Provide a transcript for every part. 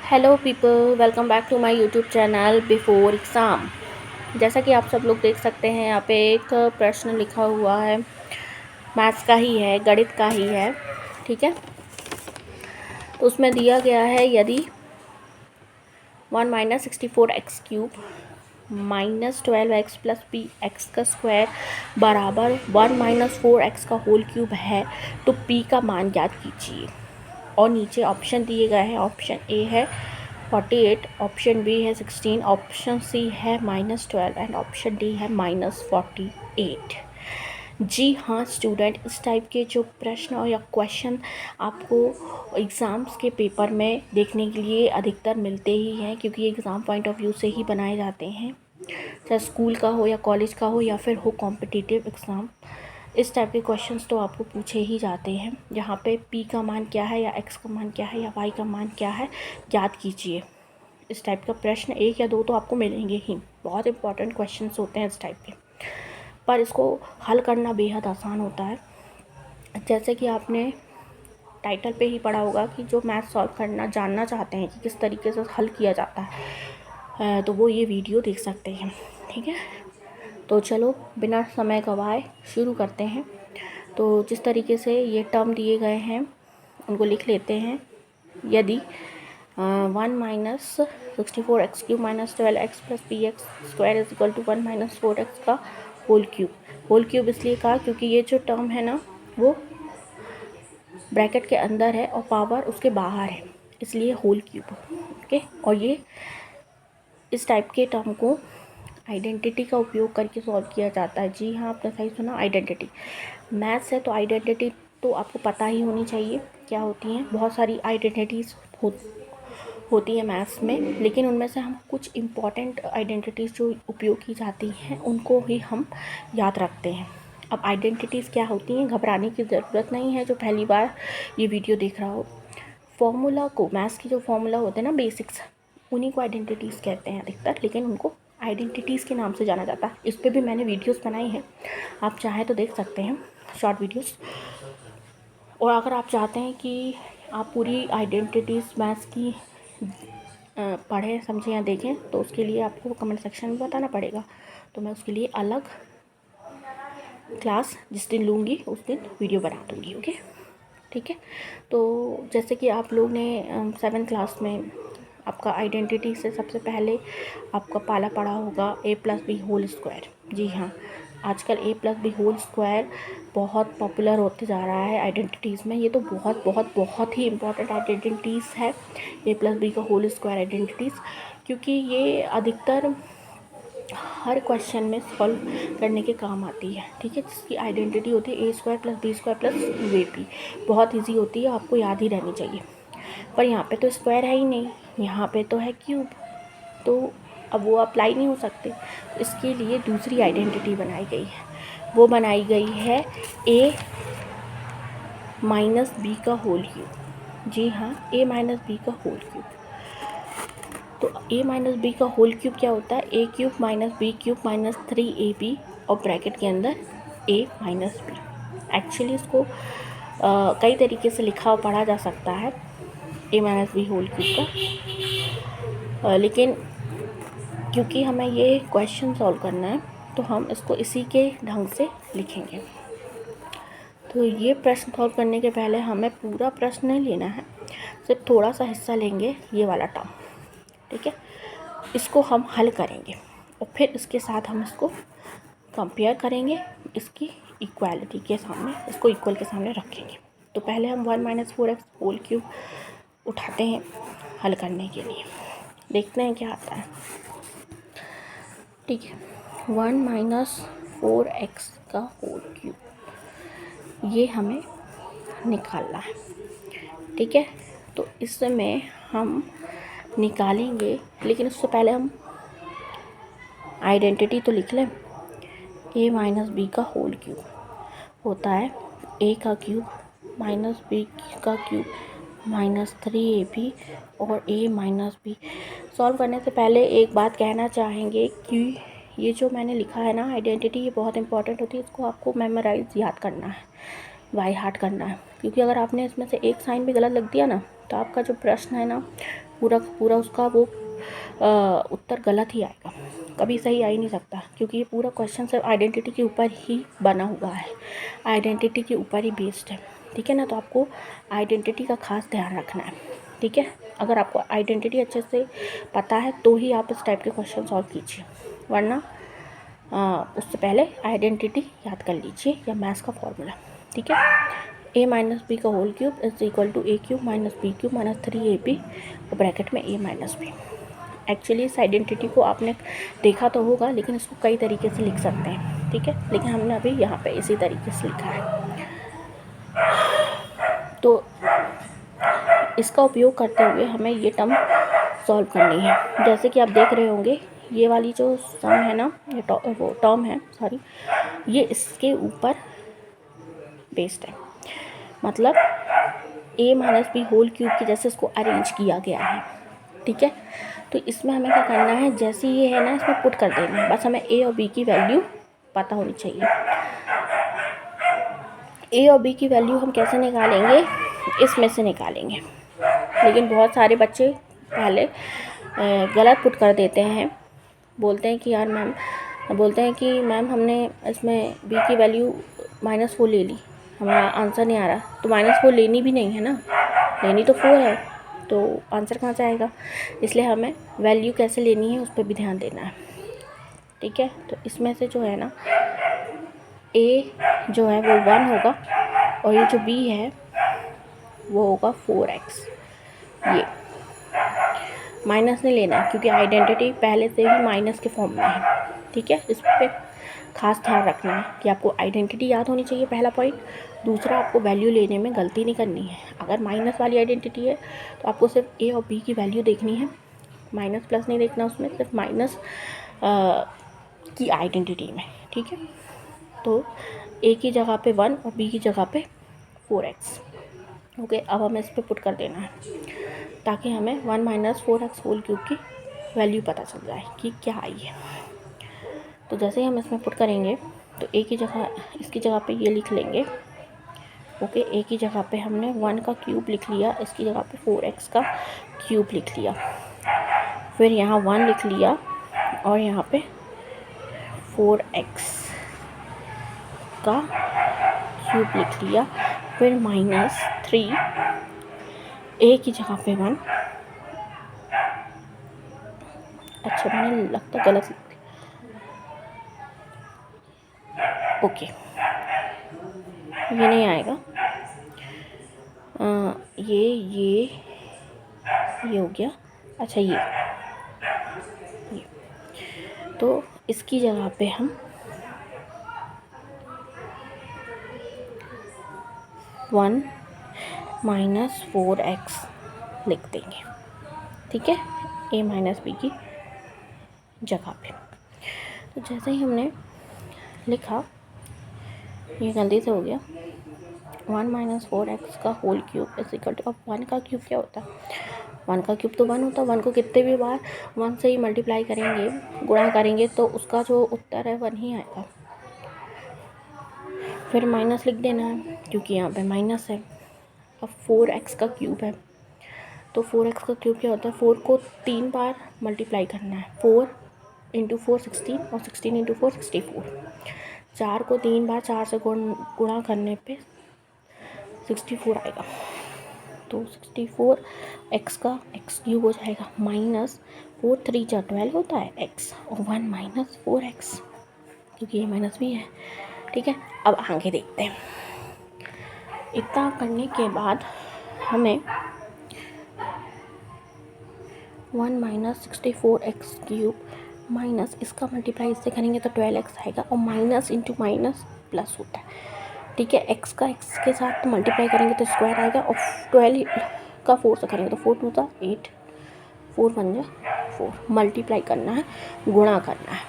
Hello people, welcome back to my YouTube channel before exam. जैसा कि आप सब लोग देख सकते हैं, यहाँ पे एक प्रश्न लिखा हुआ है, मैथ्स का ही है, गणित का ही है। ठीक है, तो उसमें दिया गया है यदि 1 - 64x³ -12x plus p x का स्क्वायर बराबर 1 - 4x का होल क्यूब है तो p का मान ज्ञात कीजिए। और नीचे ऑप्शन दिए गए हैं। ऑप्शन ए है 48, ऑप्शन बी है 16, ऑप्शन सी है -12 एंड ऑप्शन डी है -48। जी हाँ स्टूडेंट, इस टाइप के जो प्रश्न और या क्वेश्चन आपको एग्ज़ाम्स के पेपर में देखने के लिए अधिकतर मिलते ही हैं, क्योंकि एग्ज़ाम पॉइंट ऑफ व्यू से ही बनाए जाते हैं, चाहे स्कूल का हो या कॉलेज का हो या फिर हो कॉम्पिटिटिव एग्ज़ाम। इस टाइप के क्वेश्चंस तो आपको पूछे ही जाते हैं, जहाँ पे p का मान क्या है या x का मान क्या है या y का मान क्या है ज्ञात कीजिए। इस टाइप का प्रश्न एक या दो तो आपको मिलेंगे ही। बहुत इंपॉर्टेंट क्वेश्चंस होते हैं इस टाइप के, पर इसको हल करना बेहद आसान होता है। जैसे कि आपने टाइटल पे ही पढ़ा होगा कि जो मैथ सॉल्व करना जानना चाहते हैं कि किस तरीके से हल किया जाता है, तो वो ये वीडियो देख सकते हैं। ठीक है, तो चलो बिना समय गवाए शुरू करते हैं। तो जिस तरीके से ये टर्म दिए गए हैं उनको लिख लेते हैं। यदि 1 - 64x³ -12x plus p x square is equal to 1 - 4x का होल क्यूब इसलिए कहा क्योंकि ये जो टर्म है ना वो ब्रैकेट के अंदर है और पावर उसके बाहर है, इसलिए होल क्यूब। ओके, और ये इस टाइप के टर्म को आइडेंटिटी का उपयोग करके सॉल्व किया जाता है। जी हाँ, आपने सही सुना, आइडेंटिटी। मैथ्स है तो आइडेंटिटी तो आपको पता ही होनी चाहिए क्या होती हैं। बहुत सारी आइडेंटिटीज़ होती है मैथ्स में, लेकिन उनमें से हम कुछ इम्पॉर्टेंट आइडेंटिटीज़ जो उपयोग की जाती हैं उनको ही हम याद रखते हैं। अब आइडेंटिटीज़ क्या होती हैं, घबराने की ज़रूरत नहीं है जो पहली बार ये वीडियो देख रहा हो। फॉर्मूला को, मैथ्स की जो फॉर्मूला होते हैं ना, बेसिक्स, उन्हीं को आइडेंटिटीज़ कहते हैं अधिकतर, लेकिन उनको आइडेंटिटीज़ के नाम से जाना जाता है। इस पर भी मैंने वीडियोस बनाई हैं, आप चाहें तो देख सकते हैं शॉर्ट वीडियोस। और अगर आप चाहते हैं कि आप पूरी आइडेंटिटीज़ मैथ्स की पढ़ें, समझें या देखें, तो उसके लिए आपको कमेंट सेक्शन में बताना पड़ेगा। तो मैं उसके लिए अलग क्लास जिस दिन लूँगी उस दिन वीडियो बना दूँगी। ओके, ठीक है। तो जैसे कि आप लोग ने 7th क्लास में आपका आइडेंटिटी से सबसे पहले आपका पाला पड़ा होगा a+b² जी हाँ, आजकल a+b² बहुत पॉपुलर होते जा रहा है आइडेंटिटीज़ में। ये तो बहुत बहुत बहुत ही इम्पोर्टेंट आइडेंटिटीज़ है a+b² आइडेंटिटीज़, क्योंकि ये अधिकतर हर क्वेश्चन में सॉल्व करने के काम आती है। ठीक है, जिसकी आइडेंटिटी होती है a² + b² + ab। बहुत इजी होती है, आपको याद ही रहनी चाहिए। पर यहाँ पे तो स्क्वायर है ही नहीं, यहाँ पे तो है क्यूब, तो अब वो अप्लाई नहीं हो सकते। इसके लिए दूसरी आइडेंटिटी बनाई गई है, वो बनाई गई है a - b²। जी हाँ, a - b²। तो a - b² क्या होता है, a³ - b³ - 3ab और ब्रैकेट के अंदर a - b। एक्चुअली इसको कई तरीके से लिखा और पढ़ा जा सकता है a - b² का, लेकिन क्योंकि हमें ये क्वेश्चन सॉल्व करना है तो हम इसको इसी के ढंग से लिखेंगे। तो ये प्रश्न सॉल्व करने के पहले हमें पूरा प्रश्न नहीं लेना है, सिर्फ थोड़ा सा हिस्सा लेंगे, ये वाला टर्म। ठीक है, इसको हम हल करेंगे और फिर इसके साथ हम इसको कंपेयर करेंगे, इसकी इक्वालिटी के सामने, इसको इक्वल के सामने रखेंगे। तो पहले हम 1 - 4x होल क्यूब उठाते हैं हल करने के लिए, देखते हैं क्या आता है। ठीक है, 1 - 4x का होल क्यूब ये हमें निकालना है। ठीक है, तो इसमें हम निकालेंगे, लेकिन उससे पहले हम आइडेंटिटी तो लिख लें। a - b² होता है a³ - b³ -3ab और a - b। सॉल्व करने से पहले एक बात कहना चाहेंगे कि ये जो मैंने लिखा है ना आइडेंटिटी, ये बहुत इंपॉर्टेंट होती है, इसको आपको मेमोराइज याद करना है, बाय हार्ट करना है, क्योंकि अगर आपने इसमें से एक साइन भी गलत लग दिया ना तो आपका जो प्रश्न है ना पूरा पूरा उसका वो उत्तर गलत ही आएगा, कभी सही आ ही नहीं सकता, क्योंकि ये पूरा क्वेश्चन सिर्फ आइडेंटिटी के ऊपर ही बना हुआ है, आइडेंटिटी के ऊपर ही बेस्ड है। ठीक है ना, तो आपको आइडेंटिटी का खास ध्यान रखना है। ठीक है, अगर आपको आइडेंटिटी अच्छे से पता है तो ही आप इस टाइप के क्वेश्चन सॉल्व कीजिए, वरना उससे पहले आइडेंटिटी याद कर लीजिए या मैथ्स का फॉर्मूला। ठीक है, a माइनस बी का whole cube is equal to a cube minus b cube minus 3ab और ब्रैकेट में a माइनस बी। एक्चुअली इस आइडेंटिटी को आपने देखा तो होगा, लेकिन इसको कई तरीके से लिख सकते हैं। ठीक है, लेकिन हमने अभी यहाँ पे इसी तरीके से लिखा है। तो इसका उपयोग करते हुए हमें ये टर्म सॉल्व करनी है। जैसे कि आप देख रहे होंगे, ये वाली जो सम है ना, ये वो टर्म है, सॉरी, ये इसके ऊपर बेस्ड है, मतलब a minus b whole cube की जैसे इसको अरेंज किया गया है। ठीक है, तो इसमें हमें क्या करना है, जैसे ये है ना, इसमें पुट कर देना है, बस हमें a और b की वैल्यू पता होनी चाहिए। a और b की वैल्यू हम कैसे निकालेंगे, इसमें से निकालेंगे, लेकिन बहुत सारे बच्चे पहले गलत पुट कर देते हैं, बोलते हैं कि यार मैम, बोलते हैं कि मैम हमने इसमें b की वैल्यू -4 ले ली, हमारा आंसर नहीं आ रहा, तो -4 लेनी भी नहीं है ना, लेनी तो 4 है, तो आंसर कहाँ से आएगा। इसलिए हमें वैल्यू कैसे लेनी है उस पर भी ध्यान देना है। ठीक है, तो इसमें से जो है ना, a जो है वो 1 होगा और ये जो b है वो होगा 4x। ये माइनस नहीं लेना है, क्योंकि आइडेंटिटी पहले से ही माइनस के फॉर्म में है। ठीक है, इस पर खास ध्यान रखना है कि आपको आइडेंटिटी याद होनी चाहिए, पहला पॉइंट। दूसरा, आपको वैल्यू लेने में गलती नहीं करनी है। अगर माइनस वाली आइडेंटिटी है तो आपको सिर्फ a और b की वैल्यू देखनी है, माइनस प्लस नहीं देखना उसमें, सिर्फ माइनस की आइडेंटिटी में। ठीक है, तो a की जगह पे 1 और b की जगह पे 4x। ओके, अब हमें इस पर पुट कर देना है, ताकि हमें 1 माइनस 4x होल क्यूब की वैल्यू पता चल जाए कि क्या आई है। तो जैसे ही हम इसमें पुट करेंगे तो a की जगह, इसकी जगह पे ये लिख लेंगे। ओके, a की जगह पे हमने 1 का क्यूब लिख लिया, इसकी जगह पे 4x का क्यूब लिख लिया, फिर यहाँ 1 लिख लिया और यहाँ पे 4x का क्यूब लिख लिया, फिर -3, a की जगह पे 1, अच्छा मैंने लगता गलत लिख दिया। ओके, ये नहीं आएगा, ये हो गया। अच्छा, ये तो इसकी जगह पे हम 1 माइनस 4x लिख देंगे। ठीक है, a माइनस बी की जगह पे। तो जैसे ही हमने लिखा, ये गलती से हो गया, 1 माइनस 4x का whole cube is equal to, अब 1 का क्यूब क्या होता है, 1 का क्यूब तो 1 होता है, 1 को कितने भी बार 1 से ही मल्टीप्लाई करेंगे, गुणा करेंगे, तो उसका जो उत्तर है 1 ही आएगा। फिर माइनस लिख देना है, क्योंकि यहाँ पे माइनस है। अब 4x का क्यूब है, तो 4x का क्यूब क्या होता है, 4 को 3 बार मल्टीप्लाई करना है, 4 इंटू 4 16 और 16 इंटू 4 64। 4 को 3 बार 4 से गुणा करने पे 64 आएगा, तो 64 x का x क्यूब हो जाएगा, माइनस 4 3 जा 12 होता है x, और 1 माइनस 4x, क्योंकि ये माइनस भी है। ठीक है, अब आगे देखते हैं। इतना करने के बाद हमें 1 माइनस 64x क्यूब माइनस इसका मल्टीप्लाई इससे करेंगे तो 12x आएगा, और माइनस इंटू माइनस प्लस होता है। ठीक है, x का x के साथ मल्टीप्लाई करेंगे तो स्क्वायर आएगा, और 12 का 4 से करेंगे तो 4 2 सा 8, 4 1 जा 4, मल्टीप्लाई करना है, गुणा करना है,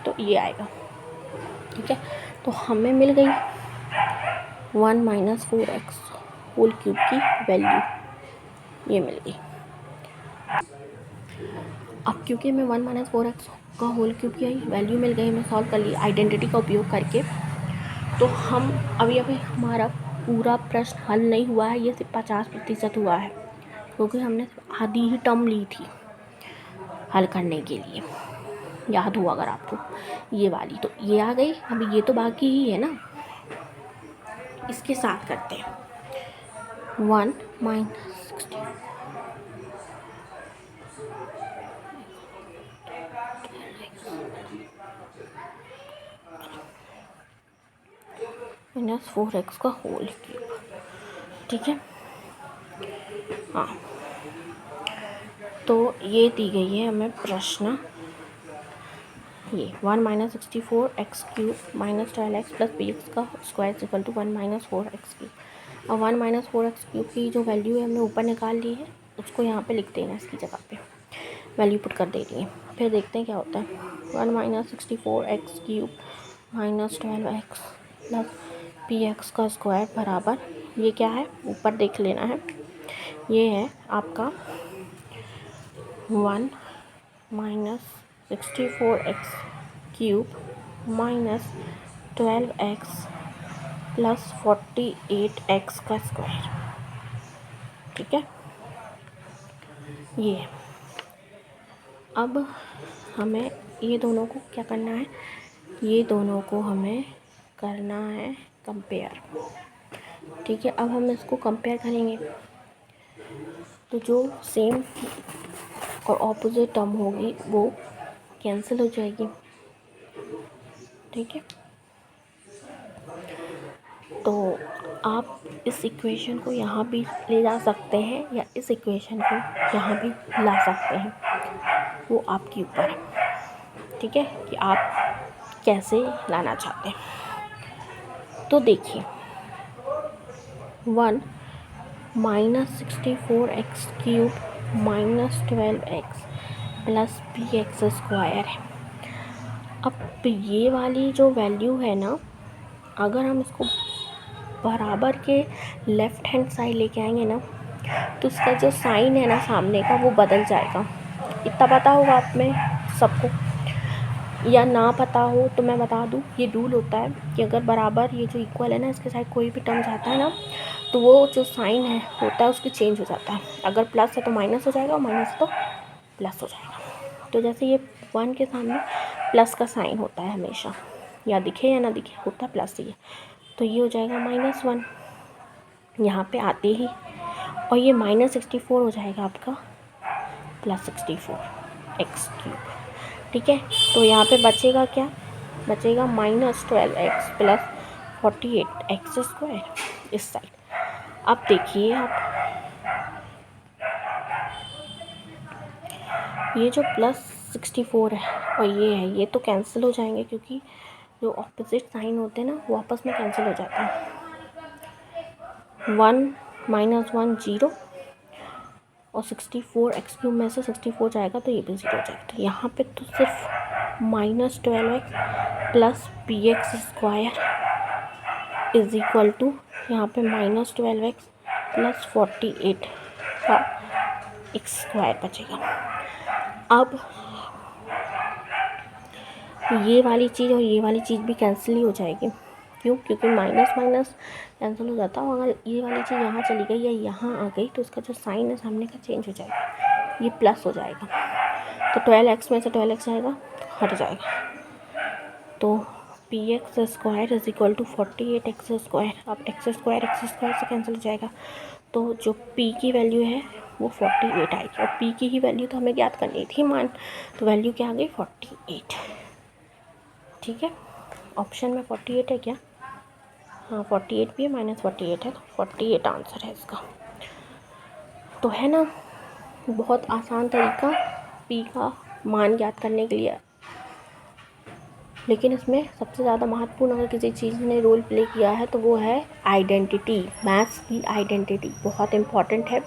तो ये आएगा। ठीक है, तो हमें मिल गई 1 माइनस 4x होल क्यूब की वैल्यू, ये मिल गई। अब क्योंकि हमें 1 माइनस 4x का होल क्यूब की वैल्यू मिल गई, हमें सॉल्व कर ली आइडेंटिटी का उपयोग करके, तो हम अभी हमारा पूरा प्रश्न हल नहीं हुआ है, ये सिर्फ 50% हुआ है। क्योंकि हमने आधी ही टर्म ली थी हल करने के लिए, याद हो अगर आपको ये वाली, तो ये आ गई। अभी ये तो बाकी ही है ना, इसके साथ करते हैं 1 माइनस 60 माइनस 4x का होल क्यूब। ठीक है, हाँ, तो ये दी गई है हमें प्रश्न, ये 1 minus 64x cube minus 12x plus bx का square equal to 1 minus 4x cube. अब 1 माइनस 4x क्यूब की जो वैल्यू है हमने ऊपर निकाल ली है, उसको यहाँ पे लिख देना, इसकी जगह पे वैल्यू पुट कर दे रही है। फिर देखते हैं क्या होता है। 1 minus 64x cube minus 12x plus bx का स्क्वायर बराबर, ये क्या है ऊपर देख लेना है, ये है आपका 1 minus 64x cube minus 12x plus 48x का स्क्वायर। ठीक है, ये है। अब हमें ये दोनों को क्या करना है, ये दोनों को हमें करना है कंपेयर। ठीक है, अब हम इसको कंपेयर करेंगे तो जो सेम और ऑपोजिट टर्म होगी वो कैंसिल हो जाएगी। ठीक है, तो आप इस इक्वेशन को यहाँ भी ले जा सकते हैं या इस इक्वेशन को यहाँ भी ला सकते हैं, वो आपके ऊपर है। ठीक है, कि आप कैसे लाना चाहते हैं। तो देखिए 1 minus 64x cube minus 12x plus bx square है। अब ये वाली जो वैल्यू है ना, अगर हम इसको बराबर के लेफ़्ट हैंड साइड लेके आएंगे ना, तो उसका जो साइन है ना सामने का, वो बदल जाएगा। इतना पता होगा आप में सबको, या ना पता हो तो मैं बता दूँ, ये रूल होता है कि अगर बराबर ये जो इक्वल है ना, इसके साइड कोई भी टर्म जाता है ना, तो वो जो साइन है होता है उसकी चेंज हो जाता है। अगर प्लस है तो माइनस हो जाएगा, और माइनस तो प्लस हो जाएगा। तो जैसे ये 1 के सामने प्लस का साइन होता है हमेशा, या दिखे या ना दिखे, होता है प्लस ही है। तो ये हो जाएगा -1 यहाँ पे आते ही, और ये -64 हो जाएगा आपका +64x क्यूब। ठीक है, तो यहाँ पे बचेगा क्या, बचेगा -12x प्लस 48x स्क्वायर इस साइड। अब देखिए आप, ये जो +64 है और ये है, ये तो कैंसिल हो जाएंगे, क्योंकि जो ऑपोजिट साइन होते हैं ना वो आपस में कैंसिल हो जाते हैं। 1 - 1 0, और 64x क्यूब में से 64 जाएगा तो ये भी 0 हो जाएगा। तो यहाँ पे तो सिर्फ -12x plus bx square is equal to, यहाँ पे -12x प्लस 48 का x स्क्वायर बचेगा। अब ये वाली चीज़ और ये वाली चीज़ भी कैंसिल ही हो जाएगी। क्यों, क्योंकि माइनस माइनस कैंसिल हो जाता है। अगर ये वाली चीज़ यहाँ चली गई या यहाँ आ गई तो उसका जो साइन है सामने का चेंज हो जाएगा, ये प्लस हो जाएगा। तो 12x में से 12x जाएगा, हट जाएगा। तो px square is equal to 48x square. अब x स्क्वायर से कैंसिल हो जाएगा, तो जो p की वैल्यू है वो 48 आएगी। और p की ही वैल्यू तो हमें ज्ञात करनी थी मान, तो वैल्यू क्या आ गई 48। ठीक है, ऑप्शन में 48 है क्या, हाँ 48 भी है, -48 है, तो 48 आंसर है इसका। तो है ना, बहुत आसान तरीका p का मान ज्ञात करने के लिए। लेकिन इसमें सबसे ज़्यादा महत्वपूर्ण अगर किसी चीज़ ने रोल प्ले किया है तो वो है आइडेंटिटी। मैथ्स की आइडेंटिटी बहुत इम्पॉर्टेंट है,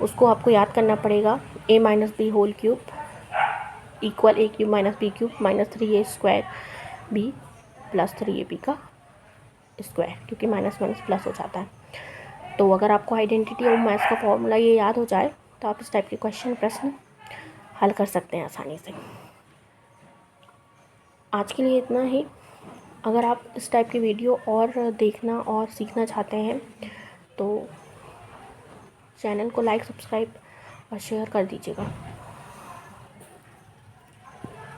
उसको आपको याद करना पड़ेगा। a - b whole cube equal a cube - b cube -3a square b plus 3ab का स्क्वायर, क्योंकि माइनस माइनस प्लस हो जाता है। तो अगर आपको आइडेंटिटी और मैथ्स का फॉर्मूला ये याद हो जाए तो आप इस टाइप के प्रश्न हल कर सकते हैं आसानी से। आज के लिए इतना ही। अगर आप इस टाइप की वीडियो और देखना और सीखना चाहते हैं तो चैनल को लाइक, सब्सक्राइब और शेयर कर दीजिएगा।